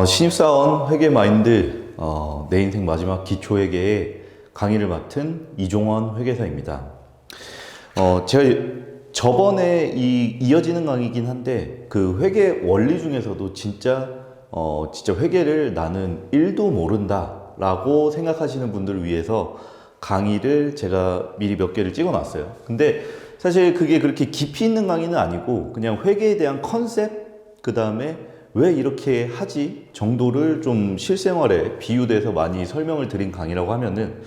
신입사원 회계 마인드, 내 인생 마지막 기초회계의 강의를 맡은 이종원 회계사입니다. 제가 저번에 이어지는 강의이긴 한데, 그 회계 원리 중에서도 진짜 회계를 나는 1도 모른다 라고 생각하시는 분들을 위해서 강의를 제가 미리 몇 개를 찍어 놨어요. 근데 사실 그게 그렇게 깊이 있는 강의는 아니고, 그냥 회계에 대한 컨셉, 그 다음에 왜 이렇게 하지 정도를 좀 실생활에 비유돼서 많이 설명을 드린 강의라고 하면은,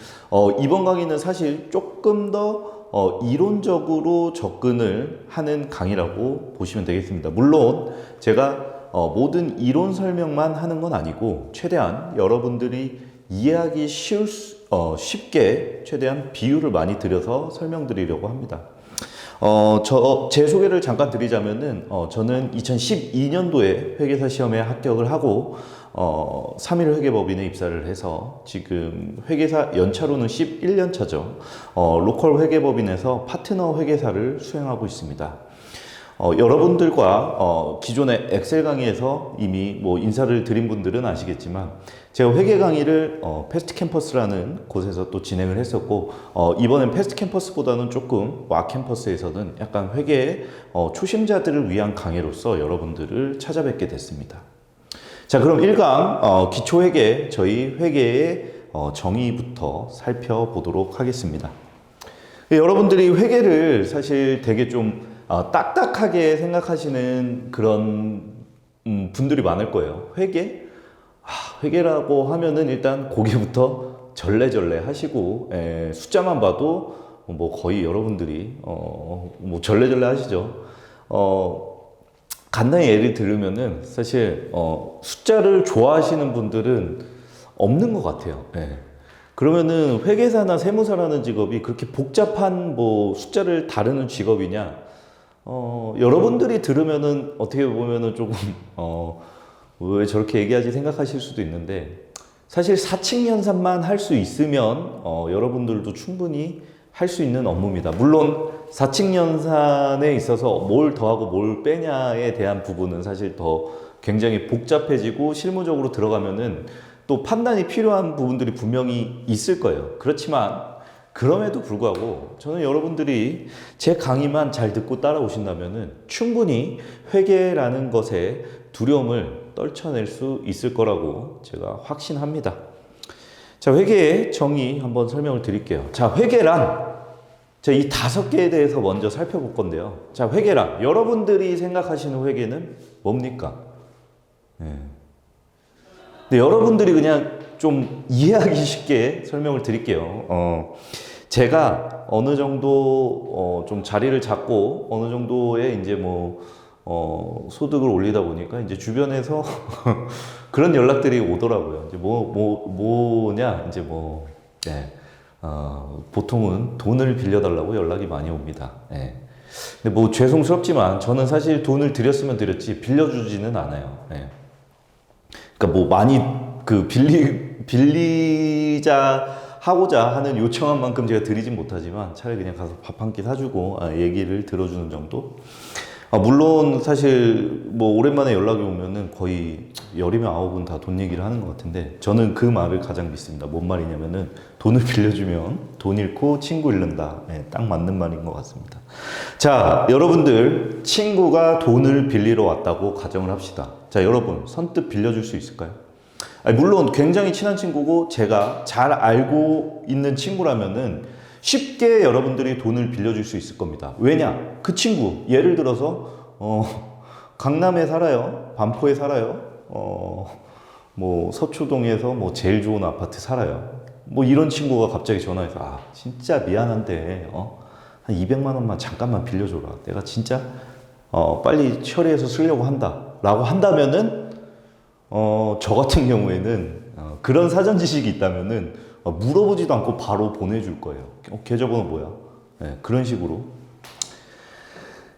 이번 강의는 사실 조금 더 이론적으로 접근을 하는 강의라고 보시면 되겠습니다. 물론 제가 모든 이론 설명만 하는 건 아니고, 최대한 여러분들이 이해하기 쉽게 최대한 비유를 많이 들여서 설명드리려고 합니다. 제 소개를 잠깐 드리자면은, 저는 2012년도에 회계사 시험에 합격을 하고, 3일 회계법인에 입사를 해서 지금 회계사 연차로는 11년 차죠. 로컬 회계법인에서 파트너 회계사를 수행하고 있습니다. 여러분들과 기존의 엑셀 강의에서 이미 뭐 인사를 드린 분들은 아시겠지만, 제가 회계 강의를 패스트 캠퍼스라는 곳에서 또 진행을 했었고, 이번엔 패스트 캠퍼스보다는 조금 와 캠퍼스에서는 약간 회계 초심자들을 위한 강의로서 여러분들을 찾아뵙게 됐습니다. 자, 그럼 1강 기초회계, 저희 회계의 정의부터 살펴보도록 하겠습니다. 여러분들이 회계를 사실 되게 좀 딱딱하게 생각하시는 그런 분들이 많을 거예요. 회계? 회계라고 하면은 일단 고개부터 절레절레 하시고, 숫자만 봐도 뭐 거의 여러분들이 뭐 절레절레 하시죠. 간단히 예를 들으면은 사실 숫자를 좋아하시는 분들은 없는 것 같아요. 그러면은 회계사나 세무사라는 직업이 그렇게 복잡한 뭐 숫자를 다루는 직업이냐? 여러분들이 들으면은 어떻게 보면은 조금 왜 저렇게 얘기하지 생각하실 수도 있는데, 사실 사칙연산만 할 수 있으면 여러분들도 충분히 할 수 있는 업무입니다. 물론 사칙연산에 있어서 뭘 더하고 뭘 빼냐에 대한 부분은 사실 더 굉장히 복잡해지고 실무적으로 들어가면은 또 판단이 필요한 부분들이 분명히 있을 거예요. 그렇지만 그럼에도 불구하고 저는 여러분들이 제 강의만 잘 듣고 따라오신다면은 충분히 회계라는 것에 두려움을 떨쳐낼 수 있을 거라고 제가 확신합니다. 자, 회계의 정의 한번 설명을 드릴게요. 자, 회계란, 자, 이 5개에 대해서 먼저 살펴볼 건데요. 자, 회계란, 여러분들이 생각하시는 회계는 뭡니까? 근데 여러분들이 그냥 좀 이해하기 쉽게 설명을 드릴게요. 제가 어느 정도 좀 자리를 잡고 어느 정도의 이제 뭐 소득을 올리다 보니까 이제 주변에서 그런 연락들이 오더라고요. 이제 뭐냐 이제 보통은 돈을 빌려달라고 연락이 많이 옵니다. 근데 뭐 죄송스럽지만 저는 사실 돈을 드렸으면 드렸지 빌려주지는 않아요. 그러니까 뭐 많이 그 빌리자 하고자 하는 요청한 만큼 제가 드리진 못하지만 차라리 그냥 가서 밥 한 끼 사주고 얘기를 들어주는 정도. 물론 사실 뭐 오랜만에 연락이 오면은 거의 열이면 아홉은 다 돈 얘기를 하는 것 같은데, 저는 그 말을 가장 믿습니다. 뭔 말이냐면은 돈을 빌려주면 돈 잃고 친구 잃는다. 딱 맞는 말인 것 같습니다. 자, 여러분들 친구가 돈을 빌리러 왔다고 가정을 합시다. 자, 여러분 선뜻 빌려줄 수 있을까요? 물론 굉장히 친한 친구고 제가 잘 알고 있는 친구라면은 쉽게 여러분들이 돈을 빌려줄 수 있을 겁니다. 왜냐? 그 친구, 예를 들어서 강남에 살아요, 반포에 살아요, 뭐 서초동에서 뭐 제일 좋은 아파트 살아요. 뭐 이런 친구가 갑자기 전화해서 진짜 미안한데 한 200만 원만 잠깐만 빌려줘라. 내가 진짜 빨리 처리해서 쓰려고 한다 라고 한다면은 저 같은 경우에는 그런 사전 지식이 있다면은 물어보지도 않고 바로 보내줄 거예요. 계좌번호 뭐야? 그런 식으로.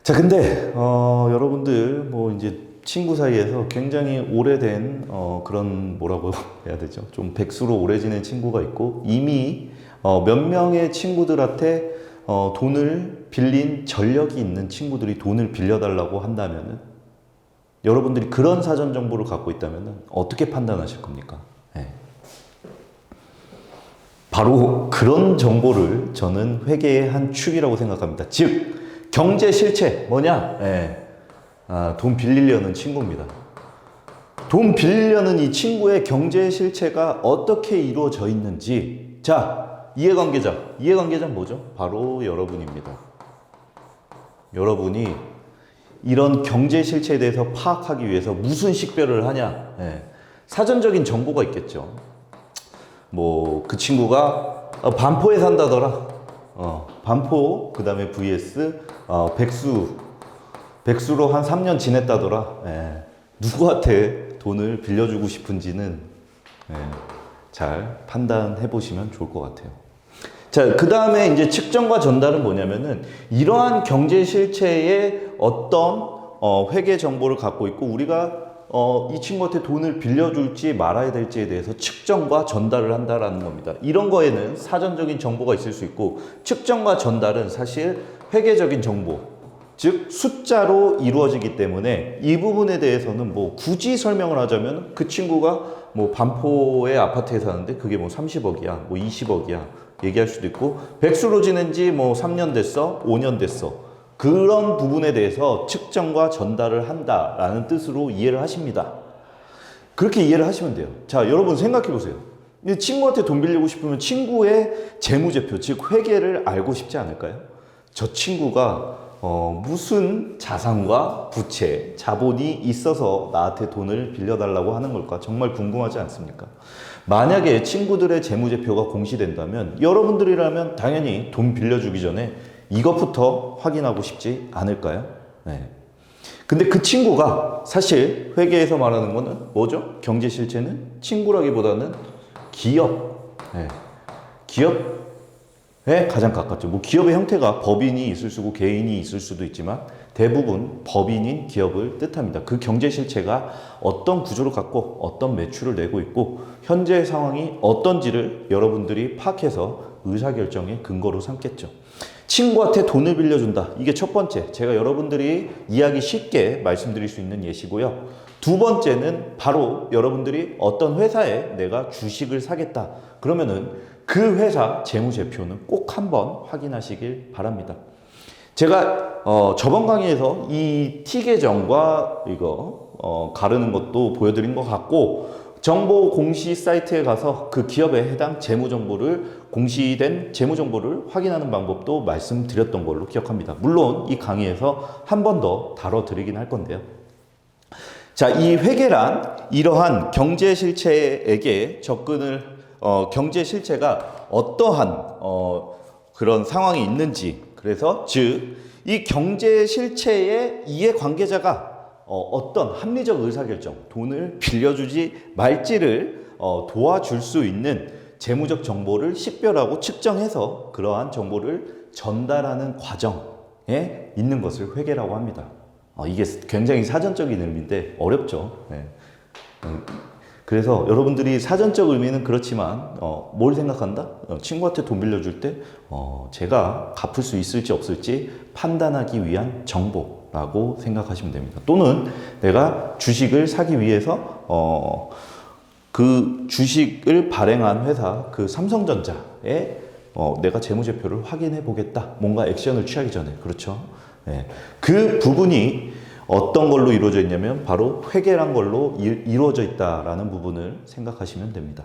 자, 근데 여러분들 뭐 이제 친구 사이에서 굉장히 오래된 그런 뭐라고 해야 되죠? 좀 백수로 오래 지낸 친구가 있고, 이미 몇 명의 친구들한테 돈을 빌린 전력이 있는 친구들이 돈을 빌려달라고 한다면은 여러분들이 그런 사전 정보를 갖고 있다면 어떻게 판단하실 겁니까? 네. 바로 그런 정보를 저는 회계의 한 축이라고 생각합니다. 즉 경제 실체 뭐냐? 네. 돈 빌리려는 친구입니다. 돈 빌리려는 이 친구의 경제 실체가 어떻게 이루어져 있는지, 자, 이해관계자 뭐죠? 바로 여러분입니다. 여러분이 이런 경제 실체에 대해서 파악하기 위해서 무슨 식별을 하냐? 네. 사전적인 정보가 있겠죠. 뭐 그 친구가 반포에 산다더라. 반포 그다음에 vs 백수로 한 3년 지냈다더라. 네. 누구한테 돈을 빌려주고 싶은지는 잘 판단해 보시면 좋을 것 같아요. 자, 그 다음에 이제 측정과 전달은 뭐냐면은 이러한 경제 실체의 어떤 회계 정보를 갖고 있고 우리가 이 친구한테 돈을 빌려줄지 말아야 될지에 대해서 측정과 전달을 한다라는 겁니다. 이런 거에는 사전적인 정보가 있을 수 있고 측정과 전달은 사실 회계적인 정보, 즉 숫자로 이루어지기 때문에 이 부분에 대해서는 뭐 굳이 설명을 하자면 그 친구가 뭐 반포의 아파트에 사는데 그게 뭐 30억이야, 뭐 20억이야 얘기할 수도 있고 백수로 지낸 지 뭐 3년 됐어, 5년 됐어. 그런 부분에 대해서 측정과 전달을 한다라는 뜻으로 이해를 하십니다. 그렇게 이해를 하시면 돼요. 자, 여러분 생각해 보세요. 친구한테 돈 빌리고 싶으면 친구의 재무제표, 즉 회계를 알고 싶지 않을까요? 저 친구가 무슨 자산과 부채, 자본이 있어서 나한테 돈을 빌려달라고 하는 걸까? 정말 궁금하지 않습니까? 만약에 친구들의 재무제표가 공시된다면 여러분들이라면 당연히 돈 빌려주기 전에 이것부터 확인하고 싶지 않을까요? 네. 근데 그 친구가 사실 회계에서 말하는 거는 뭐죠? 경제 실체는 친구라기보다는 기업. 네. 기업에 가장 가깝죠. 뭐 기업의 형태가 법인이 있을 수고 개인이 있을 수도 있지만 대부분 법인인 기업을 뜻합니다. 그 경제 실체가 어떤 구조를 갖고 어떤 매출을 내고 있고 현재 상황이 어떤지를 여러분들이 파악해서 의사결정의 근거로 삼겠죠. 친구한테 돈을 빌려준다. 이게 첫 번째, 제가 여러분들이 이해하기 쉽게 말씀드릴 수 있는 예시고요. 두 번째는 바로 여러분들이 어떤 회사에 내가 주식을 사겠다. 그러면은 그 회사 재무제표는 꼭 한번 확인하시길 바랍니다. 제가 저번 강의에서 이 T계정과 이거 가르는 것도 보여드린 것 같고 정보 공시 사이트에 가서 그 기업에 해당 재무정보를 공시된 재무정보를 확인하는 방법도 말씀드렸던 걸로 기억합니다. 물론 이 강의에서 한 번 더 다뤄드리긴 할 건데요. 자, 이 회계란 이러한 경제 실체에게 접근을 경제 실체가 어떠한 그런 상황이 있는지, 그래서 즉 이 경제 실체의 이해관계자가 어떤 합리적 의사결정, 돈을 빌려주지 말지를 도와줄 수 있는 재무적 정보를 식별하고 측정해서 그러한 정보를 전달하는 과정에 있는 것을 회계라고 합니다. 이게 굉장히 사전적인 의미인데 어렵죠. 네. 그래서 여러분들이 사전적 의미는 그렇지만 뭘 생각한다? 친구한테 돈 빌려줄 때 제가 갚을 수 있을지 없을지 판단하기 위한 정보라고 생각하시면 됩니다. 또는 내가 주식을 사기 위해서 그 주식을 발행한 회사, 그 삼성전자에 내가 재무제표를 확인해 보겠다. 뭔가 액션을 취하기 전에. 그렇죠? 네. 그 부분이 어떤 걸로 이루어져 있냐면 바로 회계란 걸로 이루어져 있다라는 부분을 생각하시면 됩니다.